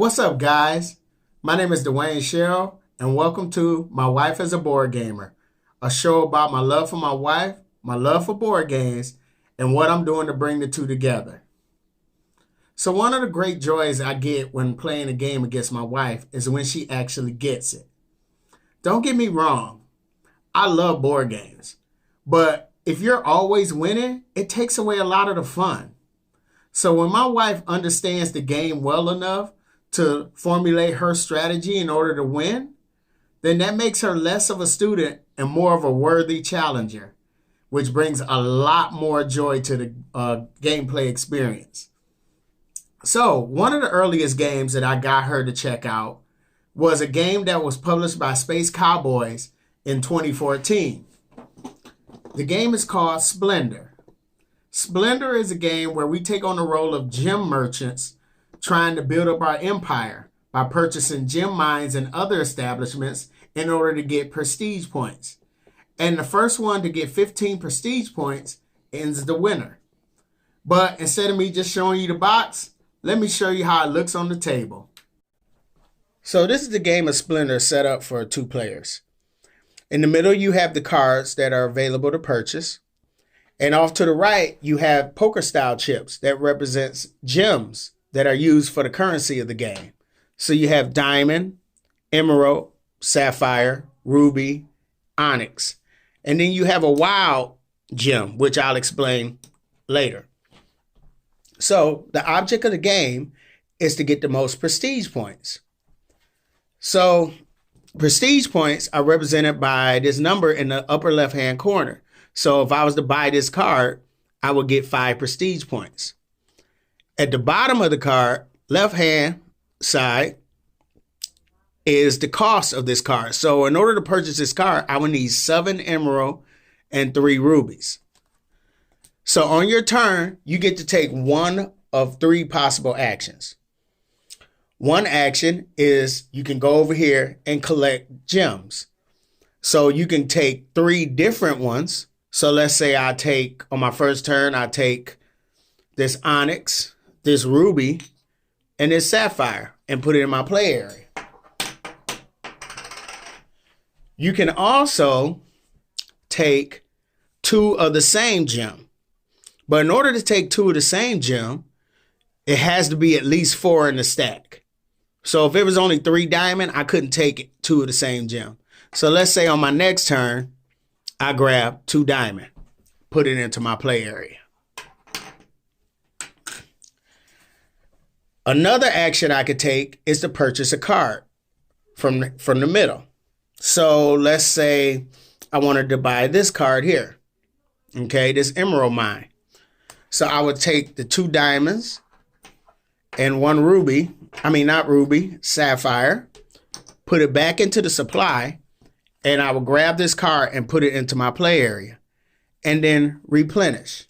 What's up, guys? My name is Dwayne Sherrill, and welcome to My Wife is a Board Gamer, a show about my love for my wife, my love for board games, and what I'm doing to bring the two together. So one of the great joys I get when playing a game against my wife is when she actually gets it. Don't get me wrong, I love board games, but if you're always winning, it takes away a lot of the fun. So when my wife understands the game well enough to formulate her strategy in order to win, then that makes her less of a student and more of a worthy challenger, which brings a lot more joy to the gameplay experience. So one of the earliest games that I got her to check out was a game that was published by Space Cowboys in 2014. The game is called Splendor. Splendor is a game where we take on the role of gem merchants trying to build up our empire by purchasing gem mines and other establishments in order to get prestige points. And the first one to get 15 prestige points ends the winner. But instead of me just showing you the box, let me show you how it looks on the table. So this is the game of Splendor set up for 2 players. In the middle, you have the cards that are available to purchase. And off to the right, you have poker style chips that represents gems that are used for the currency of the game. So you have diamond, emerald, sapphire, ruby, onyx. And then you have a wild gem, which I'll explain later. So the object of the game is to get the most prestige points. So prestige points are represented by this number in the upper left-hand corner. So if I was to buy this card, I would get 5 prestige points. At the bottom of the card, left-hand side, is the cost of this card. So in order to purchase this card, I would need 7 emerald and 3 rubies. So on your turn, you get to take one of 3 possible actions. One action is you can go over here and collect gems. So you can take 3 different ones. So let's say on my first turn, I take this onyx, this ruby, and this sapphire and put it in my play area. You can also take 2 of the same gem. But in order to take 2 of the same gem, it has to be at least 4 in the stack. So if it was only 3 diamond, I couldn't take 2 of the same gem. So let's say on my next turn, I grab 2 diamond, put it into my play area. Another action I could take is to purchase a card from the middle. So let's say I wanted to buy this card here. Okay, this emerald mine. So I would take the 2 diamonds and 1 ruby, sapphire, put it back into the supply, and I would grab this card and put it into my play area and then replenish.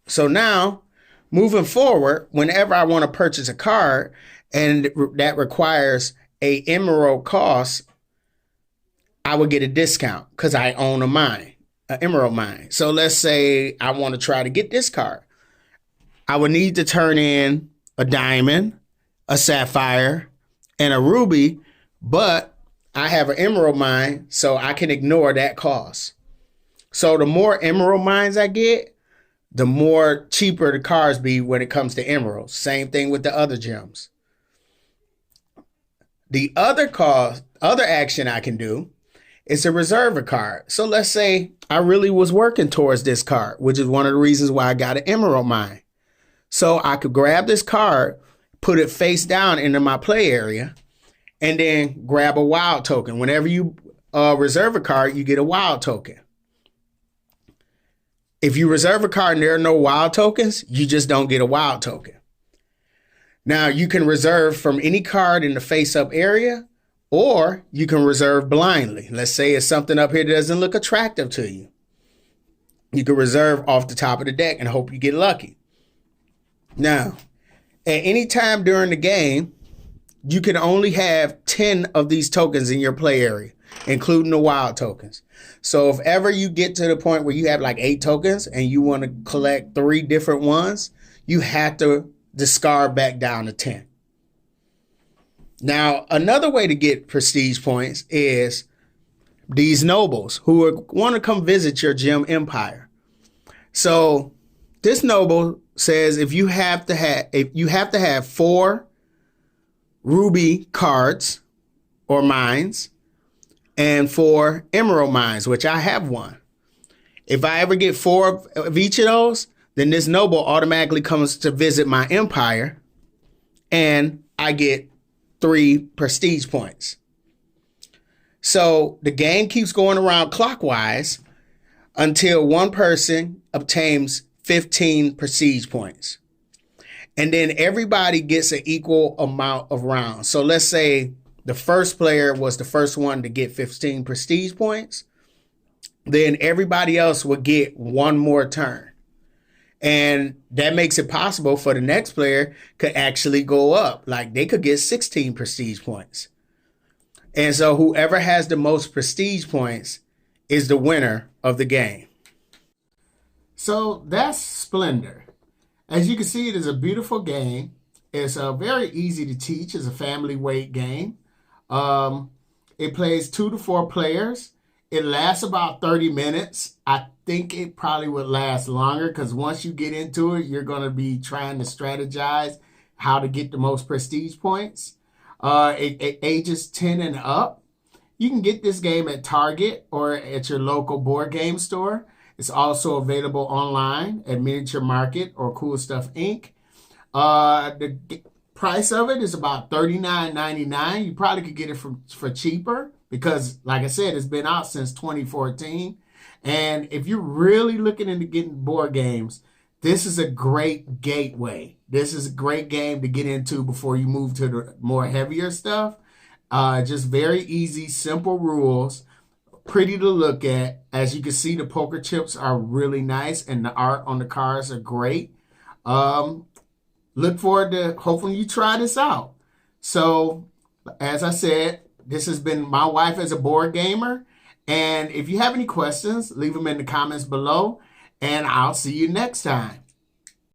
So now, moving forward, whenever I want to purchase a card and that requires a emerald cost, I would get a discount because I own a mine, an emerald mine. So let's say I want to try to get this card. I would need to turn in a diamond, a sapphire, and a ruby, but I have an emerald mine, so I can ignore that cost. So the more emerald mines I get, the more cheaper the cards be when it comes to emeralds. Same thing with the other gems. The other action I can do is to reserve a card. So let's say I really was working towards this card, which is one of the reasons why I got an emerald mine. So I could grab this card, put it face down into my play area, and then grab a wild token. Whenever you reserve a card, you get a wild token. If you reserve a card and there are no wild tokens, you just don't get a wild token. Now, you can reserve from any card in the face-up area, or you can reserve blindly. Let's say it's something up here that doesn't look attractive to you. You can reserve off the top of the deck and hope you get lucky. Now, at any time during the game, you can only have 10 of these tokens in your play area, including the wild tokens. So if ever you get to the point where you have like 8 tokens and you want to collect 3 different ones, you have to discard back down to 10. Now, another way to get prestige points is these nobles who want to come visit your gem empire. So this noble says if you have to have 4 ruby cards or mines and 4 emerald mines, which I have 1. If I ever get 4 of each of those, then this noble automatically comes to visit my empire and I get 3 prestige points. So the game keeps going around clockwise until one person obtains 15 prestige points. And then everybody gets an equal amount of rounds. So let's say the first player was the first one to get 15 prestige points. Then everybody else would get 1 more turn. And that makes it possible for the next player could actually go up. Like they could get 16 prestige points. And so whoever has the most prestige points is the winner of the game. So that's Splendor. As you can see, it is a beautiful game. It's very easy to teach. It's a family weight game. It plays 2 to 4 players. It lasts about 30 minutes. I think it probably would last longer because once you get into it, you're going to be trying to strategize how to get the most prestige points. It ages 10 and up. You can get this game at Target or at your local board game store. It's also available online at Miniature Market or Cool Stuff Inc. The price of it is about $39.99. You probably could get it for cheaper because, like I said, it's been out since 2014. And if you're really looking into getting board games, this is a great gateway. This is a great game to get into before you move to the more heavier stuff. Just very easy, simple rules, pretty to look at. As you can see, the poker chips are really nice and the art on the cards are great. Look forward to hopefully you try this out. So, as I said, this has been My Wife as a Board Gamer. And if you have any questions, leave them in the comments below. And I'll see you next time.